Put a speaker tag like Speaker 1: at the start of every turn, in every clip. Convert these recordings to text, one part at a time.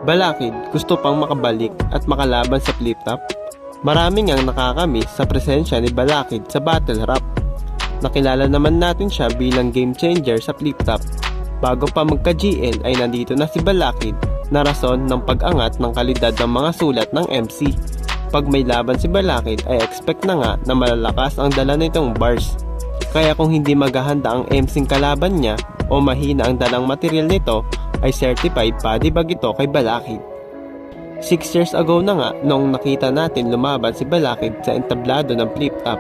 Speaker 1: Balakid gusto pang makabalik at makalaban sa Flip Top? Marami ngang nakakamiss sa presensya ni Balakid sa battle rap. Nakilala naman natin siya bilang game changer sa Flip Top. Bago pa magka-GL ay nandito na si Balakid na rason ng pag-angat ng kalidad ng mga sulat ng MC. Pag may laban si Balakid ay expect na nga na malalakas ang dala nitong bars. Kaya kung hindi maghahanda ang MC'ng kalaban niya o mahina ang dalang material nito, ay certified body bag ito kay Balakid. 6 years ago na nga noong nakita natin lumaban si Balakid sa entablado ng Flip Top.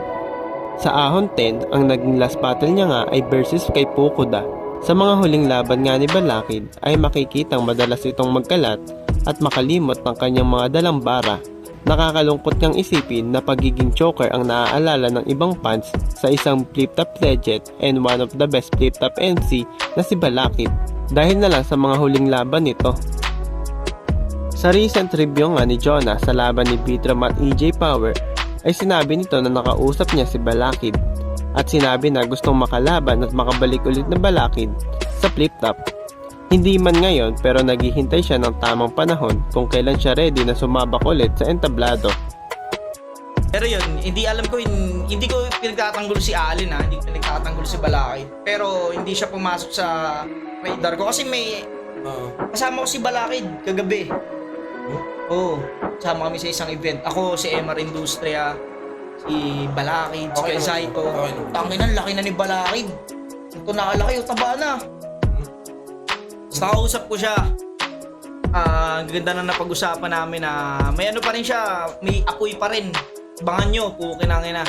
Speaker 1: Sa Ahon 10, ang naging last battle niya nga ay versus kay Pukuda. Sa mga huling laban nga ni Balakid ay makikitang madalas itong magkalat at makalimot ng kanyang mga dalang bara. Nakakalungkot niyang isipin na pagiging choker ang naaalala ng ibang fans sa isang Flip Top legend and one of the best Flip Top MC na si Balakid dahil na lang sa mga huling laban nito. Sa recent review nga ni Jonah sa laban ni Bitram at EJ Power ay sinabi nito na nakausap niya si Balakid at sinabi na gustong makalaban at makabalik ulit na Balakid sa Flip Top. Hindi man ngayon pero naghihintay siya ng tamang panahon kung kailan siya ready na sumabak ulit sa entablado.
Speaker 2: Pero yun, hindi alam ko, hindi ko pinagtatanggol si Allen ha, hindi ko pinagtatanggol si Balakid. Pero hindi siya pumasok sa radar ko kasi may kasama ko si Balakid kagabi. Oo, kasama kami sa isang event. Ako, si MR Industria, si Balakid, si Kelsaito. Tangin ang laki na ni Balakid. Ito nakalaki, taba na. Basta kausap ko siya. Ganda na napag-usapan namin na may ano pa rin siya, may apoy pa rin. Abangan nyo, pukin ang ina.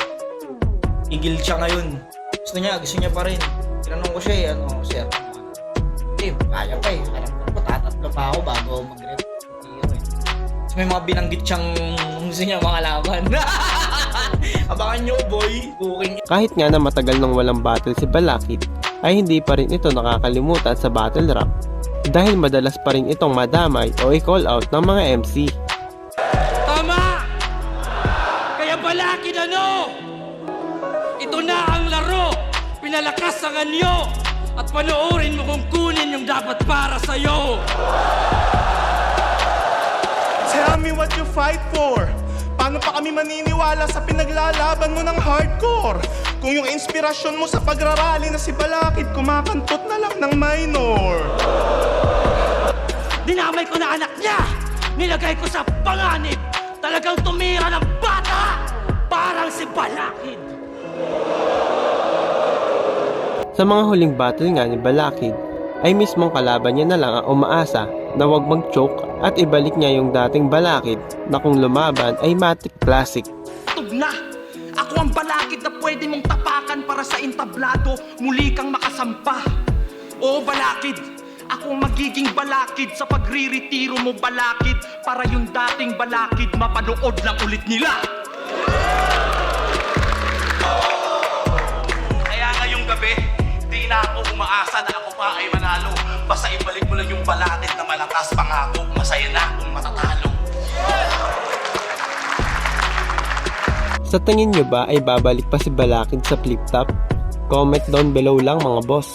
Speaker 2: Igil siya ngayon. Gusto niya pa rin. Tinanong ko siya sir. Kaya pa eh. Alam ko, tatatlo pa ako bago mag-rep. So, may mga binanggit siyang gusto niya mga laban. Abangan nyo, boy. Puking.
Speaker 1: Kahit nga na matagal nang walang battle si Balakid, ay hindi pa rin ito nakakalimutan sa battle rap dahil madalas pa rin itong madamay o i-call out ng mga MC.
Speaker 3: Tama! Kaya Balakid ito na ang laro! Pinalakas ang anyo! At panoorin mo kung kunin yung dapat para sa'yo!
Speaker 4: Tell me what you fight for. Paano pa kami maniniwala sa pinaglalaban mo ng hardcore? Kung yung inspirasyon mo sa pagrarally na si Balakid kumakantot na lang ng minor.
Speaker 3: Dinamay ko na anak niya! Nilagay ko sa panganib! Talagang tumira ng bata! Parang si Balakid!
Speaker 1: Sa mga huling battle nga ni Balakid, ay mismong kalaban niya na lang ang umaasa na wag mag-choke at ibalik niya yung dating Balakid na kung lumaban ay Matic Classic.
Speaker 5: Tug na! Ako ang Balakid na pwede mong tapakan para sa entablado, muli kang makasampa. Oo, Balakid! Ako magiging Balakid sa pagriretiro mo, Balakid, para yung dating Balakid mapanood lang ulit nila. Kaya ngayong gabi, di na ako umaasa na ako pa ay manalo. Basta ibalik mo lang yung Balakid na malakas pangako. Masaya na kung matatalo.
Speaker 1: Sa tingin nyo ba ay babalik pa si Balakid sa Flip Top? Comment down below lang mga boss.